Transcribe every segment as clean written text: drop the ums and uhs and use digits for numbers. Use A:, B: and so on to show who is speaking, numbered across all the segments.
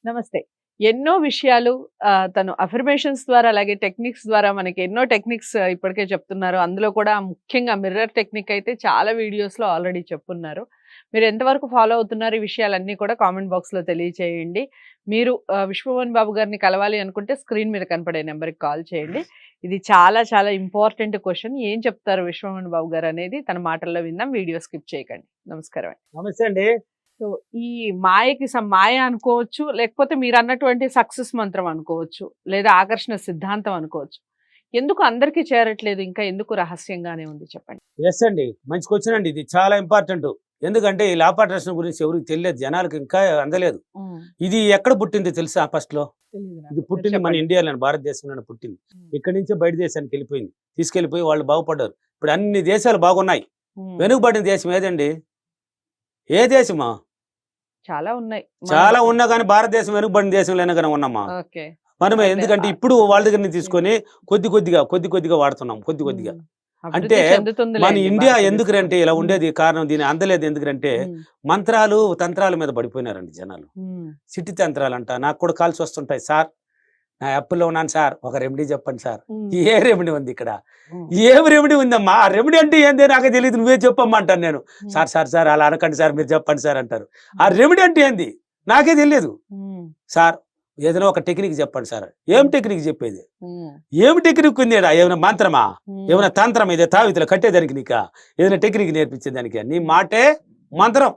A: నమస్తే. ఎన్నో విషయాలు తను అఫర్మేషన్స్ ద్వారా అలాగే టెక్నిక్స్ ద్వారా మనకి ఎన్నో టెక్నిక్స్ ఇప్పటికే చెప్తున్నారు. అందులో కూడా ముఖ్యంగా మిర్రర్ టెక్నిక్ అయితే చాలా వీడియోస్‌లో ఆల్రెడీ చెప్పున్నారు. మీరు ఎంతవరకు ఫాలో అవుతున్నారు ఈ విషయాలన్నీ కూడా కామెంట్ బాక్స్‌లో తెలియచేయండి. మీరు విశ్వమోహన్ బాబు గారిని కలవాలి అనుకుంటే స్క్రీన్ మీద కనపడే నంబర్‌కి కాల్ చేయండి. ఇది చాలా చాలా ఇంపార్టెంట్ క్వెషన్. ఏం చెప్తారు విశ్వమోహన్ బాబు గారు అనేది తన మాటల్లో విందాం. వీడియో స్కిప్ చేయకండి. నమస్కారం అండి.
B: నమస్తే అండి.
A: సో, ఈ మాయకి మాయ అనుకోవచ్చు. లేకపోతే మీరన్నటువంటి సక్సెస్ మంత్రం అనుకోవచ్చు. లేదా ఆకర్షణ సిద్ధాంతం అనుకోవచ్చు. ఎందుకు అందరికీ చేరట్లేదు? ఇంకా ఎందుకు రహస్యంగానే ఉంది చెప్పండి?
B: ఎస్ అండి. మంచి క్వశ్చన్ అండి. ఇది చాలా ఇంపార్టెంట్. ఎందుకంటే ఈ లా ఆఫ్ అట్రాక్షన్ గురించి ఎవరికి తెలియదు. జనాలకు ఇంకా అందలేదు. ఇది ఎక్కడ పుట్టింది తెలుసా ఫస్ట్‌లో? ఇది పుట్టింది మన ఇండియాలోనే, భారతదేశంలోనే పుట్టింది. ఇక్కడి నుంచే బయట దేశానికి వెళ్ళిపోయింది. తీసుకెళ్ళిపోయి వాళ్ళు బాగుపడ్డారు. ఇప్పుడు అన్ని దేశాలు బాగున్నాయి. వెనుకబడిన దేశం ఏదండి? ఏ దేశమా?
A: చాలా ఉన్నాయి.
B: చాలా ఉన్నా కానీ భారతదేశం వెనుకబడిన దేశంలోనే కానీ ఉన్నామా?
A: ఓకే.
B: మనమే ఎందుకంటే ఇప్పుడు వాళ్ళ దగ్గర నుంచి తీసుకొని కొద్ది కొద్దిగా వాడుతున్నాం. కొద్దిగా అంటే మన ఇండియా ఎందుకంటే ఇలా ఉండేది కారణం దీని అందలేదు. ఎందుకంటే మంత్రాలు తంత్రాల మీద పడిపోయినారండి జనాలు. సిట్టి తంత్రాలు అంట. నాకు కూడా కాల్స్ వస్తుంటాయి. సార్ నా అప్పుల్లో ఉన్నాను సార్, ఒక రెమెడీ చెప్పండి సార్. ఏ రెమెడీ ఉంది ఇక్కడ? ఏం రెమెడీ ఉందమ్మా? ఆ రెమెడీ అంటే ఏంది నాకే తెలియదు, నువ్వే చెప్పమ్మా అంటాను నేను. సార్ అలా అనకండి సార్, మీరు చెప్పండి సార్ అంటారు. ఆ రెమెడీ అంటే ఏంది నాకే తెలియదు. సార్ ఏదైనా ఒక టెక్నిక్ చెప్పండి సార్. ఏం టెక్నిక్ చెప్పేది? ఏమి టెక్నిక్ ఉంది? ఏమైనా మంత్రమా? ఏమైనా తంత్రం? ఇదే తావితులు కట్టేదానికి నీకా? ఏదైనా టెక్నిక్ నేర్పించేదానికి? నీ మాటే మంత్రం.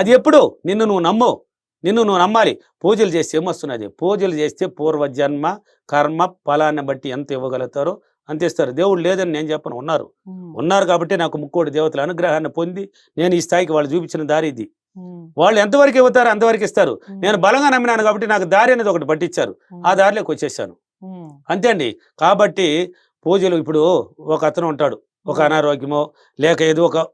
B: అది ఎప్పుడు నిన్ను నువ్వు నమ్మాలి. పూజలు చేస్తే ఏమొస్తున్నది? పూజలు చేస్తే పూర్వజన్మ కర్మ ఫలాన్ని బట్టి ఎంత ఇవ్వగలుగుతారో అంత ఇస్తారు. దేవుడు లేదని నేను చెప్పను, ఉన్నారు కాబట్టి నాకు ముక్కోటి దేవతల అనుగ్రహాన్ని పొంది నేను ఈ స్థాయికి వాళ్ళు చూపించిన దారి ఇది. వాళ్ళు ఎంతవరకు ఇవ్వతారో అంతవరకు ఇస్తారు. నేను బలంగా నమ్మినాను కాబట్టి నాకు దారి అనేది ఒకటి పట్టించారు. ఆ దారిలోకి వచ్చేసాను. అంతే అండి. కాబట్టి పూజలు ఇప్పుడు ఒక అతను ఉంటాడు, ఒక అనారోగ్యమో లేక ఏదో ఒక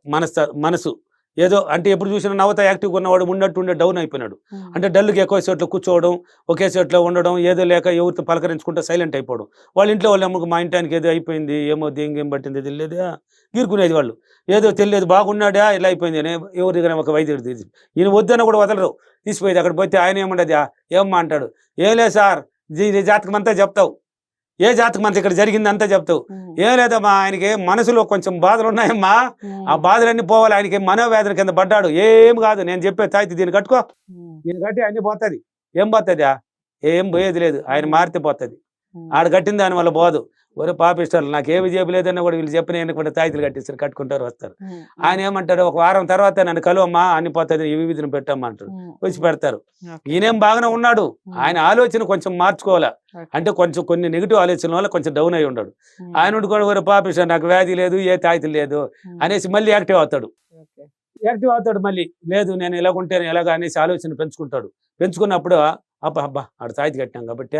B: మనసు ఏదో అంటే ఎప్పుడు చూసినా నవ్వుతా యాక్టివ్గా ఉన్నవాడు ఉన్నట్టుండే డౌన్ అయిపోయినాడు. అంటే డల్గా ఎక్కువ చోట్ల కూర్చోవడం, ఒకే చోట్ల ఉండడం, ఏదో లేక ఎవరితో పలకరించుకుంటూ సైలెంట్ అయిపోవడం. వాళ్ళ ఇంట్లో వాళ్ళు అమ్మకు మా ఇంటానికి ఏదో అయిపోయింది, ఏమో దేంగేం పట్టింది తెలియదా గీరుకునేది వాళ్ళు. ఏదో తెలియదు బాగున్నాడా ఇలా అయిపోయింది అని ఎవరి దగ్గర ఒక వైద్యుడు తీసి ఈయన వద్దన్న కూడా వదలరు. తీసిపోయేది అక్కడ పోతే ఆయన ఏమండది ఏమమ్మా అంటాడు. ఏం లేదు సార్, జాతకం అంతా చెప్తావు, ఏ జాతకం అంతా ఇక్కడ జరిగింది అంతా చెప్తావు. ఏం లేదమ్మా, ఆయనకి మనసులో కొంచెం బాధలు ఉన్నాయమ్మా, ఆ బాధలన్నీ పోవాలి, ఆయనకి మనోవేదన కింద పడ్డాడు. ఏం కాదు, నేను చెప్పే తాయితే దీన్ని కట్టుకో, దీన్ని కట్టి అన్ని పోతుంది. ఏం పోతుంది? ఏం పోయేది లేదు, ఆయన మారితే పోతుంది. ఆడ కట్టిన దాని వల్ల పోదు. ఒరే పాపిస్తారు, నాకేమి చెప్పలేదన్నా కూడా వీళ్ళు చెప్పిన కూడా తాయితులు కట్టిస్తారు, కట్టుకుంటారు, వస్తారు. ఆయన ఏమంటాడు, ఒక వారం తర్వాత నన్ను కలువమ్మా అన్ని పోతుంది, ఈ విధిని పెట్టమ్మా అంటాడు. వచ్చి పెడతారు. ఈయనేం బాగానే ఉన్నాడు, ఆయన ఆలోచన కొంచెం మార్చుకోవాలా. అంటే కొంచెం కొన్ని నెగిటివ్ ఆలోచన వల్ల కొంచెం డౌన్ అయి ఉన్నాడు. ఆయన కూడా ఒరే పాపిస్తారు, నాకు వ్యాధి లేదు, ఏ తాయితులు లేదు అనేసి మళ్ళీ యాక్టివ్ అవుతాడు. మళ్ళీ లేదు నేను ఎలాగుంటేనే ఎలాగా అనేసి ఆలోచన పెంచుకున్నప్పుడు అబ్బా ఆడ తాయితీ కట్టినాం కాబట్టి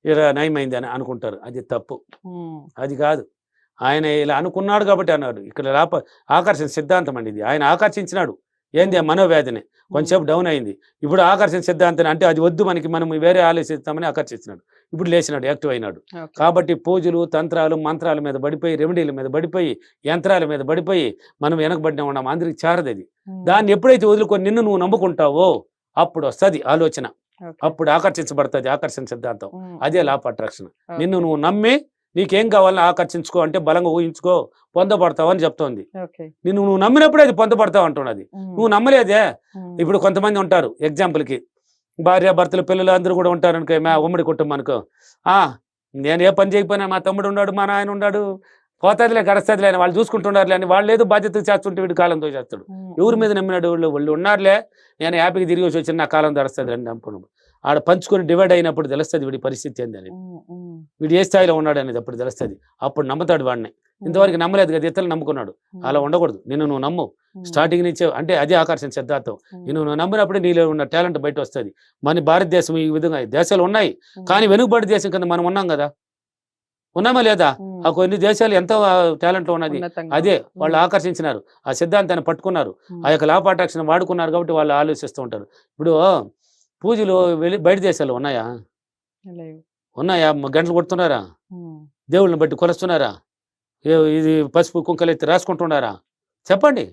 B: ఇలా నయమైంది అని అనుకుంటారు. అది తప్పు, అది కాదు. ఆయన ఇలా అనుకున్నాడు కాబట్టి అన్నాడు. ఇక్కడ ఆకర్షణ సిద్ధాంతం అండి ఇది. ఆయన ఆకర్షించినాడు ఏంది ఆ మనోవ్యాధిని, కొంచెంసేపు డౌన్ అయింది. ఇప్పుడు ఆకర్షణ సిద్ధాంతం అంటే అది వద్దు మనకి, మనం వేరే ఆలోచిస్తామని ఆకర్షించినాడు. ఇప్పుడు లేచినాడు, యాక్టివ్ అయినాడు. కాబట్టి పూజలు తంత్రాలు మంత్రాల మీద పడిపోయి, రెమెడీల మీద పడిపోయి, యంత్రాల మీద పడిపోయి మనం వెనకబడిన ఉన్నాం. అందరికి చేరదు అది. దాన్ని ఎప్పుడైతే వదులుకొని నిన్ను నువ్వు నమ్ముకుంటావో అప్పుడు వస్తుంది ఆలోచన, అప్పుడు ఆకర్షించబడుతుంది ఆకర్షణ సిద్ధాంతం. అదే లా ఆఫ్ అట్రాక్షన్. నిన్ను నువ్వు నమ్మి నీకేం కావాలని ఆకర్షించుకో అంటే బలంగా ఊహించుకో, పొందబడతావు అని చెప్తోంది. నువ్వు నమ్మినప్పుడే అది పొందబడతావు అంటున్నది. నువ్వు నమ్మలేదే. ఇప్పుడు కొంతమంది ఉంటారు, ఎగ్జాంపుల్కి భార్య భర్తలు పిల్లలు అందరూ కూడా ఉంటారు అనుకో, మా ఉమ్మడి కుటుంబం అనుకో. నేను ఏ పని చేయకపోయినా మా తమ్ముడు ఉన్నాడు, మా నాయన ఉన్నాడు, పోతాదిలే గడుస్తుందిలే అని వాళ్ళు చూసుకుంటున్నారులే అని వాళ్ళు ఏదో బాధ్యత చేస్తుంటే వీడు కాలంతో చేస్తాడు. ఎవరి మీద నమ్మినాడు? వాళ్ళు ఉన్నారులే, నేను హ్యాపీగా తిరిగి వచ్చి వచ్చిన నా కాలం గడుస్తుంది అని అనుకున్నాడు. ఆడ పంచుకొని డివైడ్ అయినప్పుడు తెలుస్తుంది వీడి పరిస్థితి ఏంది అనేది, వీడు ఏ స్థాయిలో ఉన్నాడు అనేది అప్పుడు తెలుస్తుంది. అప్పుడు నమ్ముతాడు వాడిని. ఇంతవరకు నమ్మలేదు కదా, ఇతరులు నమ్ముకున్నాడు. అలా ఉండకూడదు. నిన్ను నువ్వు నమ్ము స్టార్టింగ్ నుంచే. అంటే అదే ఆకర్షణ సిద్ధాంతం. నువ్వు నమ్మినప్పుడే నీలో ఉన్న టాలెంట్ బయట వస్తుంది. మన భారతదేశం ఈ విధంగా దేశాలు ఉన్నాయి, కానీ వెనుకబడి దేశం కింద మనం ఉన్నాం కదా, ఉన్నామా లేదా? ఆ కొన్ని దేశాలు ఎంతో టాలెంట్లో ఉన్నది. అదే వాళ్ళు ఆకర్షించినారు, ఆ సిద్ధాంతాన్ని పట్టుకున్నారు, ఆ యొక్క లా ఆఫ్ అట్రాక్షన్ వాడుకున్నారు కాబట్టి వాళ్ళు ఆలోచిస్తూ ఉంటారు. ఇప్పుడు పూజలు బయట దేశాలు ఉన్నాయా? గంటలు కొడుతున్నారా? దేవుళ్ళని బట్టి కొలుస్తున్నారా? ఇది పసుపు కుంకలు ఎత్తి రాసుకుంటున్నారా? చెప్పండి.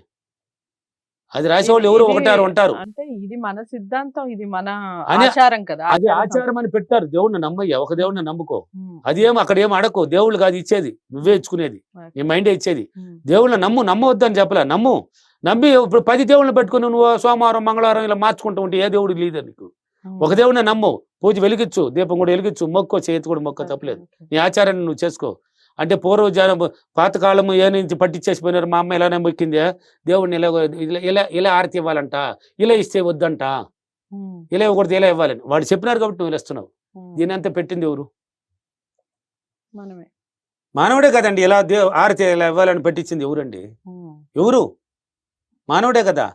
B: అది రాసేవాళ్ళు ఎవరు ఒకటారు ఉంటారు
A: అంటే ఇది మన సిద్ధాంతం, ఇది మన
B: అని
A: ఆచారం కదా.
B: అది ఆచారం అని పెట్టారు. దేవుడిని నమ్మయ్యా, ఒక దేవుడిని నమ్ముకో.
A: ఉమ్,
B: అది ఏం అక్కడ ఏం అడకు, దేవుళ్ళు కాదు ఇచ్చేది, నువ్వే ఇచ్చుకునేది, నీ మైండే ఇచ్చేది.
A: ఉమ్,
B: దేవుళ్ళని నమ్మవద్దని చెప్పలే, నమ్మి ఇప్పుడు 10 దేవుళ్ళని పెట్టుకుని నువ్వు సోమవారం మంగళవారం ఇలా మార్చుకుంటూ ఉంటే ఏ దేవుడికి లేదు నీకు.
A: ఉమ్.
B: ఒక దేవుడిని నమ్ము, పూజ వెలిగించు, దీపం కూడా వెలిగించు, మొక్కో, చేతి కూడా మొక్క తప్పలేదు, నీ ఆచారాన్ని నువ్వు చేసుకో. అంటే పూర్వజనం పాతకాలము ఏ నుంచి పట్టించేసిపోయినారు, మా అమ్మ ఇలానే మొక్కిందే దేవుడిని ఇలా ఆరతి ఇవ్వాలంట, ఇలా ఇస్తే వద్దంట,
A: ఉమ్,
B: ఇలా ఇవ్వకూడదు, ఇలా ఇవ్వాలని వాడు చెప్పినారు కాబట్టి నువ్వు ఇలా ఇస్తున్నావు.
A: ఉమ్.
B: దీని అంతా పెట్టింది ఎవరు?
A: మనమే.
B: మానవుడే కదండి. ఇలా ఆరతి ఇలా ఇవ్వాలని పెట్టించింది ఎవరండి?
A: ఉమ్,
B: ఎవరు? మానవుడే కదా.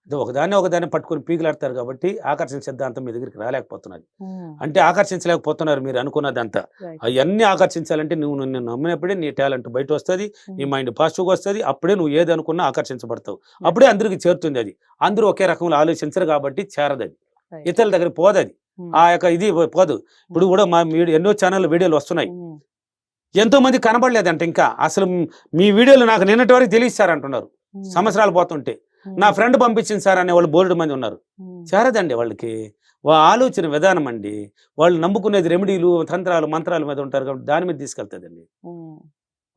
B: అంటే ఒకదాన్ని పట్టుకొని పీకులాడతారు కాబట్టి ఆకర్షణ సిద్ధాంతం మీ దగ్గరికి రాలేకపోతున్నది.
A: ఉమ్,
B: అంటే ఆకర్షించలేకపోతున్నారు మీరు అనుకున్నదంతా.
A: right.
B: అవన్నీ ఆకర్షించాలంటే నువ్వు నిన్ను నమ్మినప్పుడే నీ టాలెంట్ బయట వస్తుంది, నీ మైండ్ పాజిటివ్గా వస్తుంది. అప్పుడే నువ్వు ఏది అనుకున్నా ఆకర్షించబడతావు. అప్పుడే అందరికి చేరుతుంది అది. అందరూ ఒకే రకంలో ఆలోచించరు కాబట్టి చేరదు అది,
A: Right.
B: ఇతరుల దగ్గర పోదు అది,
A: ఉమ్,
B: ఆ యొక్క ఇది పోదు. ఇప్పుడు కూడా మా ఎన్నో ఛానల్ వీడియోలు వస్తున్నాయి,
A: ఉమ్,
B: ఎంతో మంది కనబడలేదంట. ఇంకా అసలు మీ వీడియోలు నాకు నిన్నటి వరకు తెలియస్తారంటున్నారు,
A: ఉమ్,
B: సంవత్సరాలు పోతుంటే.
A: ఉమ్,
B: నా ఫ్రెండ్ పంపించింది సార్ అనే వాళ్ళు బోల్డ్ మంది ఉన్నారు.
A: ఉమ్,
B: చేరదండి వాళ్ళకి. ఆలోచన విధానం అండి, వాళ్ళు నమ్ముకునేది రెమెడీలు, తంత్రాలు, మంత్రాల మీద ఉంటారు కాబట్టి దాని మీద తీసుకెళ్తుందండి.
A: ఉమ్.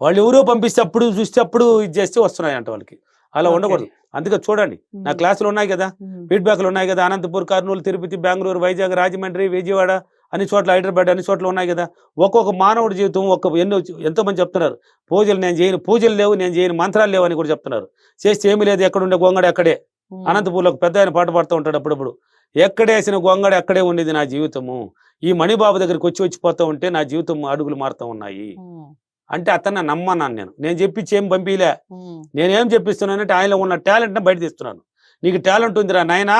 B: వాళ్ళు ఎవరో పంపిస్తే అప్పుడు చూస్తే అప్పుడు ఇది చేస్తే వస్తున్నాయంట వాళ్ళకి. అలా
A: Okay.
B: ఉండకూడదు. అందుకే చూడండి, నా
A: ఉమ్,
B: క్లాసులు ఉన్నాయి కదా,
A: ఉమ్,
B: ఫీడ్బ్యాక్లు ఉన్నాయి కదా, అనంతపూర్, కర్నూలు, తిరుపతి, బెంగళూరు, వైజాగ్, రాజమండ్రి, విజయవాడ, అన్ని చోట్ల, హైదరాబాద్, అన్ని చోట్ల ఉన్నాయి కదా. ఒక్కొక్క మానవుడి జీవితం ఎంతో మంది చెప్తున్నారు, పూజలు నేను చేయను, పూజలు లేవు, నేను చేయను, మంత్రాలు లేవు అని కూడా చెప్తున్నారు. చేస్తే ఏమీ లేదు, ఎక్కడుండే గొంగడి అక్కడే.
A: ఉమ్,
B: అనంతపూర్లో ఒక పెద్ద ఆయన పాట పాడుతూ ఉంటాడు అప్పుడప్పుడు, ఎక్కడేసిన గొంగడి అక్కడే ఉండేది నా జీవితము, ఈ మణిబాబు దగ్గరికి వచ్చిపోతూ ఉంటే నా జీవితం అడుగులు మారుతూ ఉన్నాయి.
A: ఉమ్,
B: అంటే అతన్ని నమ్మన్నాను నేను చెప్పించి ఏం పంపిలే.
A: ఉమ్,
B: నేనేం చెప్పిస్తున్నానంటే ఆయనలో ఉన్న టాలెంట్ని బయట తీస్తున్నాను. నీకు టాలెంట్ ఉందిరా నాయనా,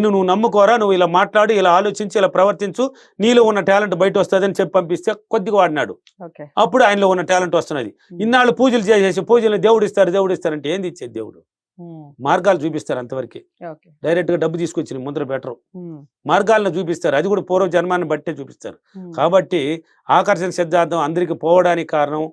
B: నువ్వు నమ్ముకోరా, నువ్వు ఇలా మాట్లాడు, ఇలా ఆలోచించి, ఇలా ప్రవర్తించు, నీలో ఉన్న టాలెంట్ బయట వస్తుందని చెప్పి పంపిస్తే కొద్దిగా వాడినాడు.
A: okay.
B: అప్పుడు ఆయనలో ఉన్న టాలెంట్ వస్తున్నది. ఇన్నాళ్ళు పూజలు చేసేసి పూజలు దేవుడు ఇస్తారంటే ఏంది ఇచ్చేది? దేవుడు
A: ఉమ్,
B: మార్గాలు చూపిస్తారు అంతవరకు.
A: okay.
B: డైరెక్ట్గా డబ్బు తీసుకొచ్చి ముందర బెటరు.
A: ఉమ్,
B: మార్గాలను చూపిస్తారు, అది కూడా పూర్వ జన్మాన్ని బట్టే చూపిస్తారు.
A: ఉమ్,
B: కాబట్టి ఆకర్షణ సిద్ధాంతం అందరికి పోవడానికి కారణం,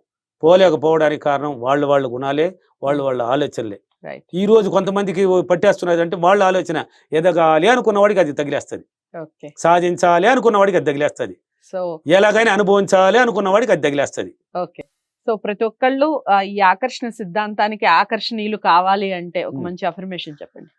B: పోలేకపోవడానికి కారణం వాళ్ళ గుణాలే, వాళ్ళ ఆలోచనలే.
A: right.
B: ఈ రోజు కొంతమందికి పట్టేస్తున్నది అంటే వాళ్ళ ఆలోచన ఎదగాలి అనుకున్న వాడికి అది తగిలేస్తుంది,
A: Okay.
B: సాధించాలి అనుకున్న వాడికి అది తగిలేస్తుంది,
A: సో
B: ఎలాగైనా అనుభవించాలి అనుకున్న వాడికి అది తగిలేస్తుంది.
A: ఓకే. సో ప్రతి ఒక్కళ్ళు ఈ ఆకర్షణ సిద్ధాంతానికి ఆకర్షణీయులు కావాలి అంటే ఒక మంచి అఫర్మేషన్ చెప్పండి.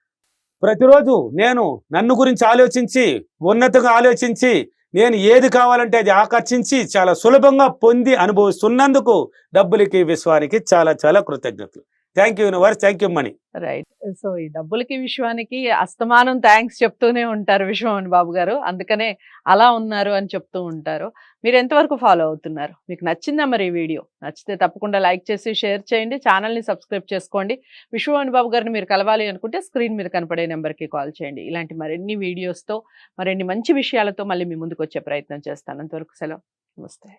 B: ప్రతిరోజు నేను నన్ను గురించి ఆలోచించి, ఉన్నతంగా ఆలోచించి, నేను ఏది కావాలంటే అది ఆకర్షించి చాలా సులభంగా పొంది అనుభవిస్తున్నందుకు డబ్బులకి, విశ్వానికి చాలా చాలా కృతజ్ఞతలు. Thank you universe, thank you money.
A: Right. So ఈ డబ్బులకి, విశ్వానికి అస్తమానం థ్యాంక్స్ చెప్తూనే ఉంటారు విశ్వమణి బాబు గారు, అందుకనే అలా ఉన్నారు అని చెప్తూ ఉంటారు. మీరు ఎంతవరకు ఫాలో అవుతున్నారు? మీకు నచ్చిందా మరి ఈ వీడియో? నచ్చితే తప్పకుండా లైక్ చేసి షేర్ చేయండి, ఛానల్ని సబ్స్క్రైబ్ చేసుకోండి. విశ్వమణి బాబు గారిని మీరు కలవాలి అనుకుంటే స్క్రీన్ మీద కనపడే నెంబర్కి కాల్ చేయండి. ఇలాంటి మరిన్ని వీడియోస్తో, మరిన్ని మంచి విషయాలతో మళ్ళీ మీ ముందుకు వచ్చే ప్రయత్నం చేస్తాను. అంతవరకు సెలవు, నమస్తే.